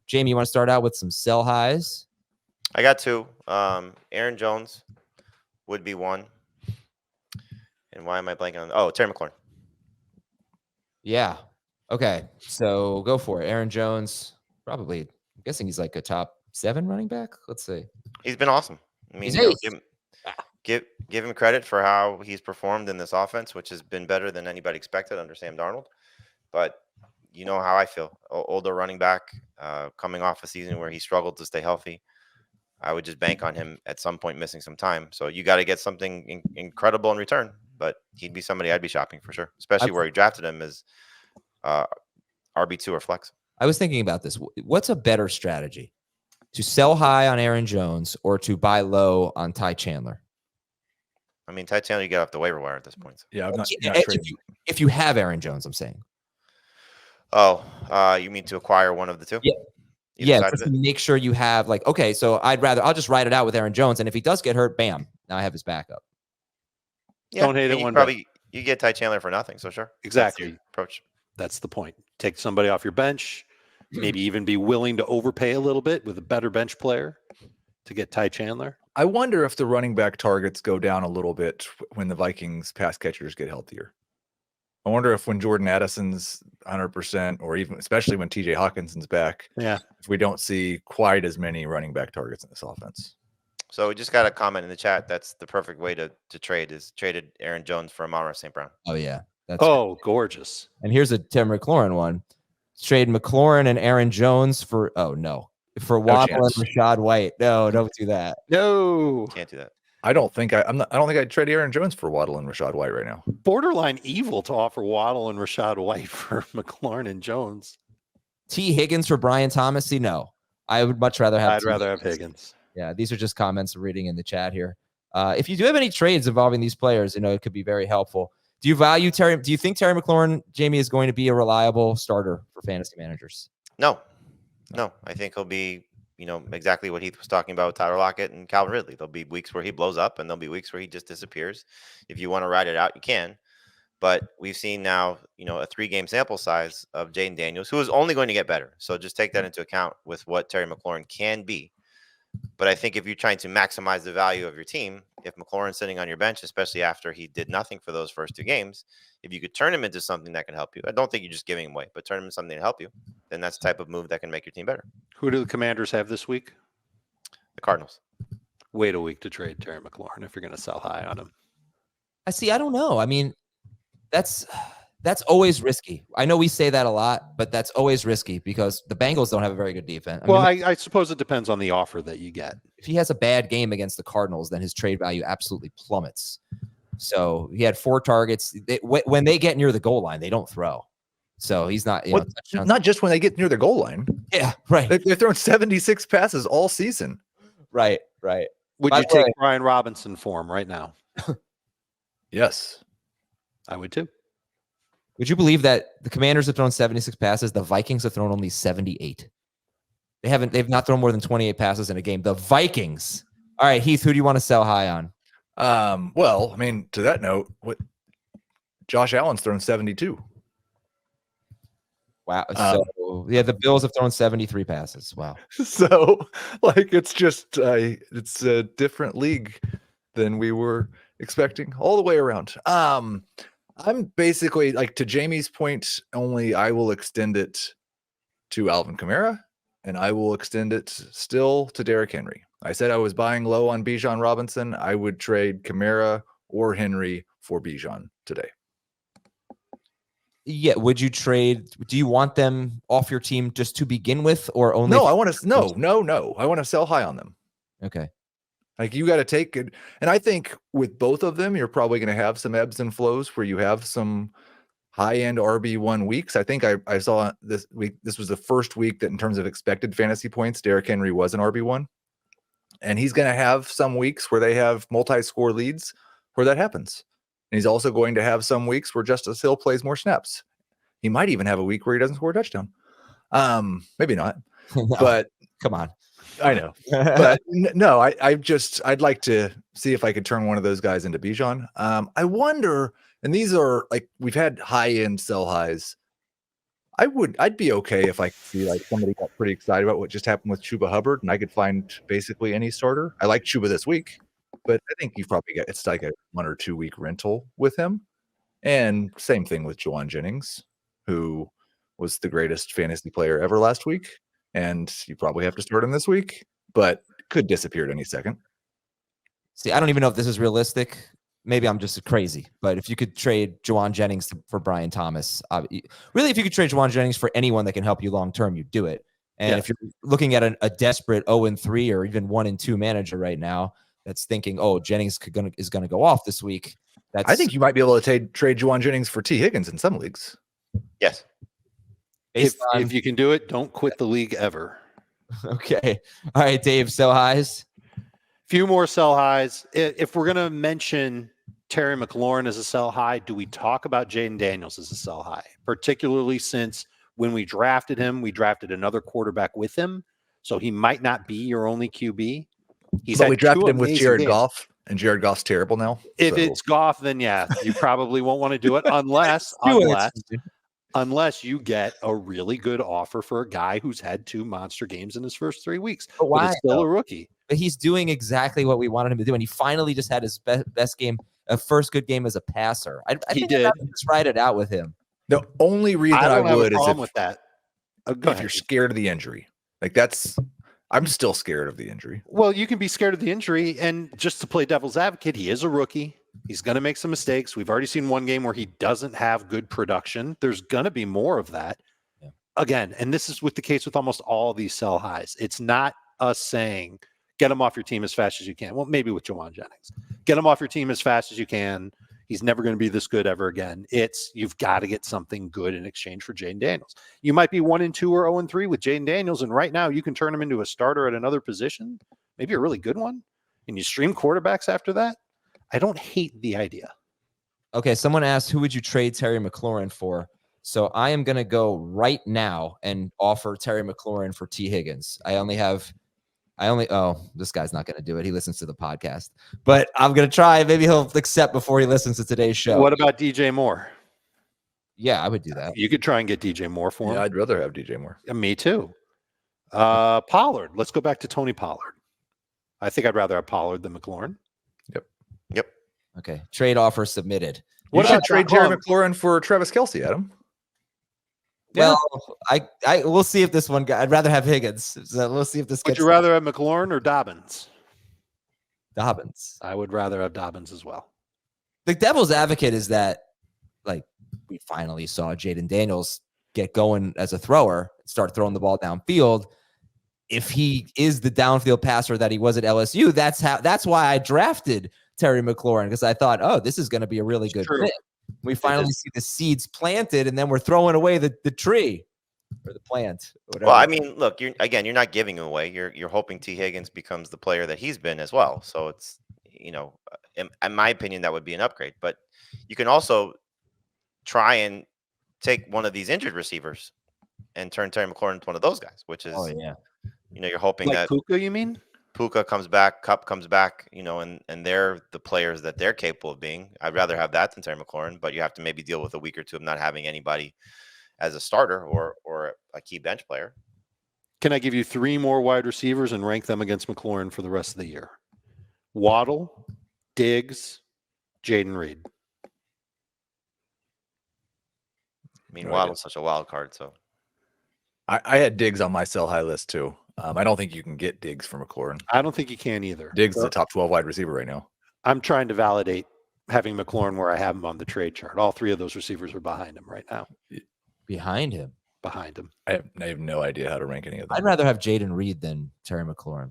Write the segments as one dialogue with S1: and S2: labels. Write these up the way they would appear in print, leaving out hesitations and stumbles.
S1: Jamey, you want to start out with some sell highs?
S2: I got two. Aaron Jones would be one. And why am I blanking on? Oh, Terry McLaurin.
S1: Yeah. Okay. So go for it. Aaron Jones, probably. I'm guessing he's like a top 7 running back. Let's see.
S2: He's been awesome. I mean, give him credit for how he's performed in this offense, which has been better than anybody expected under Sam Darnold. But you know how I feel. Older running back, coming off a season where he struggled to stay healthy. I would just bank on him at some point missing some time. So you got to get something incredible in return. But he'd be somebody I'd be shopping for sure, especially where he drafted him as RB2 or flex.
S1: I was thinking about this. What's a better strategy? To sell high on Aaron Jones or to buy low on Ty Chandler?
S2: I mean, Ty Chandler, you get off the waiver wire at this point.
S3: Yeah, I'm not
S1: if you have Aaron Jones, I'm saying.
S2: Oh, you mean to acquire one of the two?
S1: Yeah. Yeah, just to make sure you have okay, so I'll just ride it out with Aaron Jones. And if he does get hurt, bam, now I have his backup.
S4: Yeah, don't hate it one
S2: bit. You get Ty Chandler for nothing, so sure.
S4: Exactly.
S2: That's approach.
S4: That's the point. Take somebody off your bench, maybe even be willing to overpay a little bit with a better bench player to get Ty Chandler.
S3: I wonder if the running back targets go down a little bit when the Vikings pass catchers get healthier. I wonder if when Jordan Addison's 100%, or even especially when TJ Hawkinson's back, if we don't see quite as many running back targets in this offense.
S2: So we just got a comment in the chat. That's the perfect way to trade is traded Aaron Jones for Amon-Ra St. Brown.
S1: Oh, yeah.
S4: Gorgeous.
S1: And here's a Terry McLaurin one. Trade McLaurin and Aaron Jones for Waddle and Rachaad White. No, don't do that.
S4: No.
S2: Can't do that.
S3: I don't think I'd trade Aaron Jones for Waddle and Rachaad White right now.
S4: Borderline evil to offer Waddle and Rachaad White for McLaurin and Jones.
S1: T. Higgins for Brian Thomas? See, no. I would much rather have.
S4: I'd rather have Higgins.
S1: Yeah, these are just comments I'm reading in the chat here. If you do have any trades involving these players, it could be very helpful. Do you value Terry? Do you think Terry McLaurin, Jamey, is going to be a reliable starter for fantasy managers?
S2: No. I think he'll be, exactly what Heath was talking about with Tyler Lockett and Calvin Ridley. There'll be weeks where he blows up, and there'll be weeks where he just disappears. If you want to ride it out, you can. But we've seen now, a 3-game sample size of Jayden Daniels, who is only going to get better. So just take that into account with what Terry McLaurin can be. But I think if you're trying to maximize the value of your team, if McLaurin's sitting on your bench, especially after he did nothing for those first 2 games, if you could turn him into something that can help you, I don't think you're just giving him away, but turn him into something to help you, then that's the type of move that can make your team better.
S4: Who do the Commanders have this week?
S2: The Cardinals.
S4: Wait a week to trade Terry McLaurin if you're going to sell high on him.
S1: I don't know. I mean, that's always risky. I know we say that a lot, but that's always risky because the Bengals don't have a very good defense.
S4: I suppose it depends on the offer that you get.
S1: If he has a bad game against the Cardinals, then his trade value absolutely plummets. So he had 4 targets. When they get near the goal line, they don't throw. So he's not.
S3: Not just when they get near the goal line.
S1: Yeah, right.
S3: They're throwing 76 passes all season.
S1: Right.
S4: Would you take Brian Robinson for him right now?
S3: Yes,
S4: I would too.
S1: Would you believe that the Commanders have thrown 76 passes? The Vikings have thrown only 78. They've not thrown more than 28 passes in a game. The Vikings. All right, Heath, who do you want to sell high on?
S3: Well, I mean, to that note, Josh Allen's thrown 72.
S1: Wow. So the Bills have thrown 73 passes. Wow.
S3: So it's just it's a different league than we were expecting all the way around. I'm basically to Jamey's point only. I will extend it to Alvin Kamara, and I will extend it still to Derrick Henry. I said I was buying low on Bijan Robinson. I would trade Kamara or Henry for Bijan today.
S1: Yeah. Would you trade? Do you want them off your team just to begin with, or only?
S3: No, I want to. No. I want to sell high on them.
S1: Okay.
S3: You got to take it. And I think with both of them, you're probably going to have some ebbs and flows where you have some high-end RB1 weeks. I think I saw this week. This was the first week that in terms of expected fantasy points, Derrick Henry was an RB1. And he's going to have some weeks where they have multi-score leads where that happens. And he's also going to have some weeks where Justice Hill plays more snaps. He might even have a week where he doesn't score a touchdown. Maybe not.
S1: No,
S3: but
S1: come on.
S3: I know, but no, I'd like to see if I could turn one of those guys into Bijan. I wonder, and these are we've had high end sell highs. I'd be okay if I could see like somebody got pretty excited about what just happened with Chuba Hubbard, and I could find basically any starter. I like Chuba this week, but I think you've probably got it's like a 1 or 2 week rental with him. And same thing with Juwan Jennings, who was the greatest fantasy player ever last week, and you probably have to start him this week, but could disappear at any second.
S1: See, I don't even know if this is realistic. Maybe I'm just crazy, but if you could trade Juwan Jennings for Brian Thomas, really, if you could trade Juwan Jennings for anyone that can help you long term, you do it. And if you're looking at a desperate 0-3 or even 1-2 manager right now that's thinking, oh, Jennings is gonna go off this week,
S3: I think you might be able to trade Juwan Jennings for T. Higgins in some leagues.
S2: Yes.
S4: If you can do it, don't quit the league ever.
S1: Okay. All right, Dave, sell highs.
S4: Few more sell highs. If we're going to mention Terry McLaurin as a sell high, do we talk about Jayden Daniels as a sell high? Particularly since when we drafted him, we drafted another quarterback with him. So he might not be your only QB.
S3: But we drafted him with Jared Goff, and Jared Goff's terrible now.
S4: If it's Goff, then yeah, you probably won't want to do it unless you get a really good offer for a guy who's had 2 monster games in his first 3 weeks.
S1: But why?
S4: But it's still a rookie.
S1: But he's doing exactly what we wanted him to do, and he finally just had his best game, a first good game as a passer. I think I'd just ride it out with him.
S3: The only reason I would is
S4: with that.
S3: If you're scared of the injury. Like I'm still scared of the injury.
S4: Well, you can be scared of the injury, and just to play devil's advocate, he is a rookie. He's going to make some mistakes. We've already seen one game where he doesn't have good production. There's going to be more of that. Yeah. Again, and this is with the case with almost all these sell highs. It's not us saying, get him off your team as fast as you can. Well, maybe with Juwan Jennings. Get him off your team as fast as you can. He's never going to be this good ever again. You've got to get something good in exchange for Jayden Daniels. You might be 1-2 or 0-3 with Jayden Daniels, and right now you can turn him into a starter at another position, maybe a really good one, and you stream quarterbacks after that. I don't hate the idea.
S1: Okay, someone asked, who would you trade Terry McLaurin for? So I am going to go right now and offer Terry McLaurin for T. Higgins. This guy's not going to do it. He listens to the podcast, but I'm going to try. Maybe he'll accept before he listens to today's show.
S4: What about DJ Moore?
S1: Yeah, I would do that.
S4: You could try and get DJ Moore for him.
S3: Yeah, I'd rather have DJ Moore.
S4: Me too. Pollard. Let's go back to Tony Pollard. I think I'd rather have Pollard than McLaurin.
S2: Yep.
S1: Okay. Trade offer submitted.
S3: What about trade Terry McLaurin for Travis Kelce, Adam?
S1: Well, we'll see if this one. I'd rather have Higgins. So we'll see if this.
S4: Would you rather have McLaurin or Dobbins?
S1: Dobbins.
S4: I would rather have Dobbins as well.
S1: The devil's advocate is that, like, we finally saw Jayden Daniels get going as a thrower, start throwing the ball downfield. If he is the downfield passer that he was at LSU, that's why I drafted Terry McLaurin, because I thought, oh, this is going to be a really good fit. We finally see the seeds planted, and then we're throwing away the tree or the plant. Whatever.
S2: Well, I mean, look, you're not giving him away. You're hoping T. Higgins becomes the player that he's been as well. So it's, in my opinion, that would be an upgrade. But you can also try and take one of these injured receivers and turn Terry McLaurin into one of those guys, which is, you're hoping that
S4: Puka, you mean?
S2: Puka comes back, Kupp comes back, and they're the players that they're capable of being. I'd rather have that than Terry McLaurin, but you have to maybe deal with a week or two of not having anybody as a starter or a key bench player.
S4: Can I give you 3 more wide receivers and rank them against McLaurin for the rest of the year? Waddle, Diggs, Jayden Reed.
S2: I mean, Waddle's such a wild card, so.
S3: I had Diggs on my sell high list too. I don't think you can get Diggs for McLaurin.
S4: I don't think you can either.
S3: Diggs is the top 12 wide receiver right now.
S4: I'm trying to validate having McLaurin where I have him on the trade chart. All 3 of those receivers are behind him right now.
S1: Behind him?
S4: Behind him.
S3: I have no idea how to rank any of them.
S1: I'd rather have Jayden Reed than Terry McLaurin.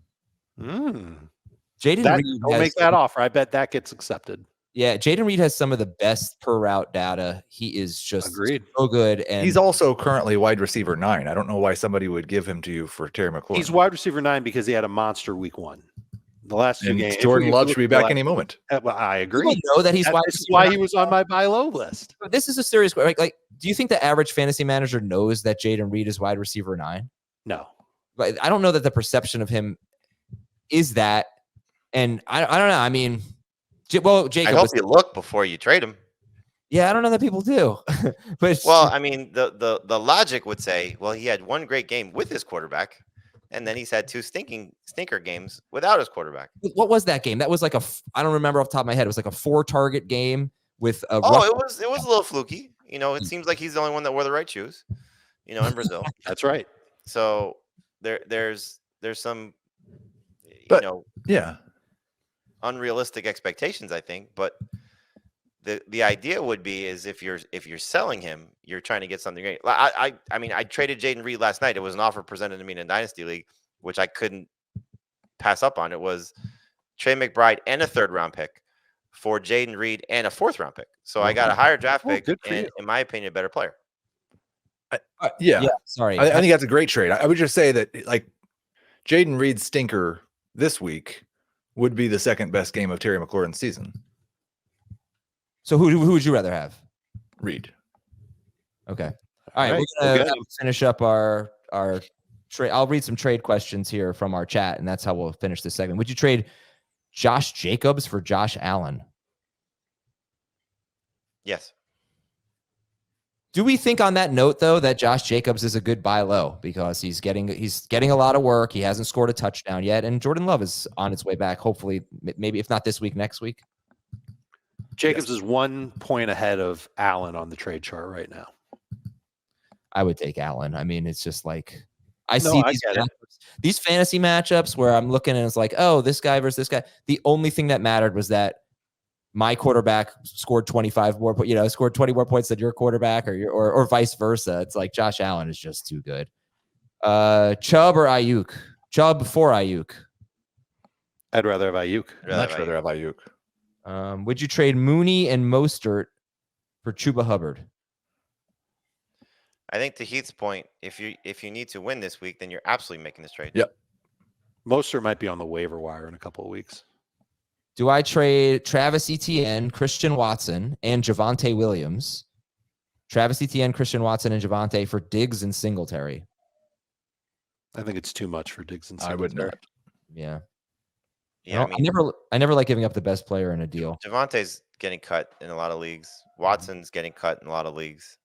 S4: Jayden Reed. Don't make that offer. I bet that gets accepted.
S1: Yeah, Jayden Reed has some of the best per route data. He is just so good. And
S3: he's also currently wide receiver 9. I don't know why somebody would give him to you for Terry McLaurin.
S4: He's wide receiver 9 because he had a monster week 1. The last 2 games.
S3: Jordan Love should be back any moment.
S4: Well, I agree.
S1: People know that he's wide
S4: receiver. That's why he was on my buy low list.
S1: But this is a serious question. Like, do you think the average fantasy manager knows that Jayden Reed is wide receiver 9?
S4: No.
S1: But I don't know that the perception of him is that. And I don't know. I mean, well, Jacob,
S2: I hope you look before you trade him.
S1: Yeah, I don't know that people do. But
S2: Well, I mean, the logic would say, well, he had one great game with his quarterback, and then he's had two stinker games without his quarterback.
S1: what was that game? That was like I don't remember off the top of my head. It was like a 4-target game with a
S2: Oh,
S1: rough.
S2: it was a little fluky. It seems like he's the only one that wore the right shoes. In Brazil.
S4: That's right.
S2: So there's some,
S3: But, yeah,
S2: unrealistic expectations, I think. But the idea would be is if you're selling him, you're trying to get something great. I mean, I traded Jayden Reed last night. It was an offer presented to me in a dynasty league, which I couldn't pass up on. It was Trey McBride and a 3rd-round pick for Jayden Reed and a 4th-round pick. So I got a higher draft pick and, in my opinion, a better player.
S3: yeah.
S1: Sorry.
S3: I think that's a great trade. I would just say that like Jayden Reed's stinker this week would be the second best game of Terry McLaurin's season.
S1: So who would you rather have?
S3: Reed.
S1: Okay. All right. We're gonna finish up our trade. I'll read some trade questions here from our chat, and that's how we'll finish this segment. Would you trade Josh Jacobs for Josh Allen?
S2: Yes.
S1: Do we think on that note, though, that Josh Jacobs is a good buy low because he's getting a lot of work. He hasn't scored a touchdown yet, and Jordan Love is on its way back. Hopefully, maybe if not this week, next week.
S4: Jacobs is 1 point ahead of Allen on the trade chart right now.
S1: I would take Allen. I mean, it's just like I see these fantasy matchups where I'm looking and it's like, oh, this guy versus this guy. The only thing that mattered was that my quarterback scored 25 more, scored 20 more points than your quarterback, or vice versa. It's like Josh Allen is just too good. Chubb or Ayuk? Chubb for Ayuk.
S4: I'd rather have Ayuk.
S3: Much rather have Ayuk.
S1: Would you trade Mooney and Mostert for Chuba Hubbard?
S2: I think to Heath's point, if you need to win this week, then you're absolutely making this trade.
S3: Yep.
S4: Mostert might be on the waiver wire in a couple of weeks.
S1: Do I trade Travis Etienne, Christian Watson, and Javonte Williams? Travis Etienne, Christian Watson, and Javonte for Diggs and Singletary.
S4: I think it's too much for Diggs and Singletary.
S3: I would not.
S1: Yeah.
S2: Yeah,
S1: I never like giving up the best player in a deal.
S2: Javonte's getting cut in a lot of leagues. Watson's getting cut in a lot of leagues.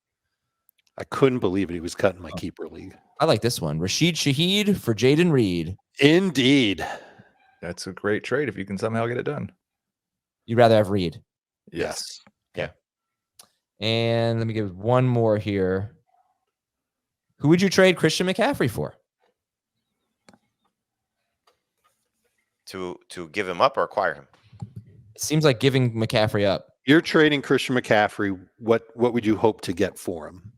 S4: I couldn't believe it. He was cut in my keeper league.
S1: I like this one. Rashid Shaheed for Jayden Reed.
S4: Indeed.
S3: That's a great trade if you can somehow get it done.
S1: You'd rather have Reed.
S3: Yes.
S2: Yeah.
S1: And let me give one more here. Who would you trade Christian McCaffrey for?
S2: To give him up or acquire him?
S1: It seems like giving McCaffrey up.
S4: You're trading Christian McCaffrey. What would you hope to get for him?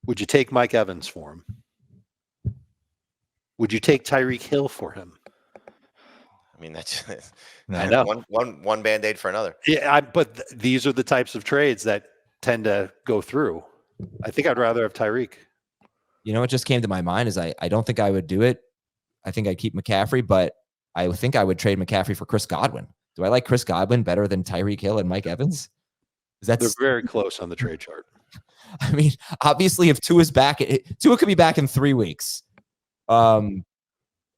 S4: Would you take Mike Evans for him? Would you take Tyreek Hill for him?
S2: I mean, that's
S4: I know.
S2: one Band-Aid for another.
S4: Yeah, but these are the types of trades that tend to go through. I think I'd rather have Tyreek.
S1: You know what just came to my mind is I don't think I would do it. I think I'd keep McCaffrey, but I think I would trade McCaffrey for Chris Godwin. Do I like Chris Godwin better than Tyreek Hill and Mike Evans?
S4: They're very close on the trade chart.
S1: I mean, obviously, if Tua's back, Tua could be back in 3 weeks. And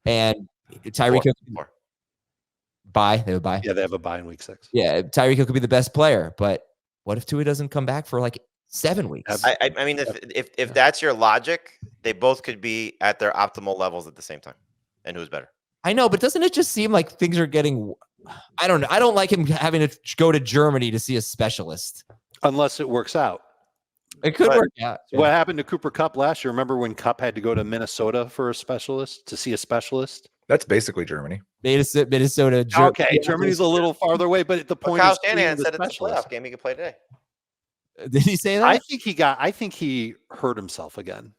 S1: Tyreek Hill could bye. They would buy.
S4: Yeah, they have a bye in week 6.
S1: Yeah, Tyreek Hill could be the best player, but what if Tua doesn't come back for like 7 weeks?
S2: I mean, if that's your logic, they both could be at their optimal levels at the same time. And who's better?
S1: I know, but doesn't it just seem like things are getting? I don't know. I don't like him having to go to Germany to see a specialist.
S4: Unless it works out.
S1: It could work out.
S4: What happened to Cooper Kupp last year? Remember when Kupp had to go to Minnesota for a specialist to see a specialist?
S3: That's basically Germany.
S1: Minnesota.
S4: Okay, Germany's a little farther away, but the point
S2: Kyle
S4: is,
S2: Shanahan said it's a playoff game he could play today.
S1: Did he say that?
S4: I think he hurt himself again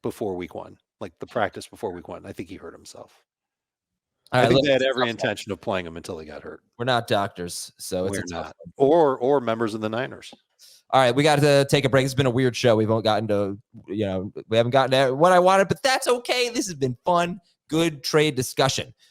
S4: before week 1, like the practice before week 1. I think he hurt himself.
S1: All right,
S4: I think they had every intention of playing him until he got hurt.
S1: We're not doctors, so
S4: we're not, or members of the Niners.
S1: All right, we got to take a break. It's been a weird show. We haven't gotten to what I wanted, but that's okay. This has been fun. Good trade discussion.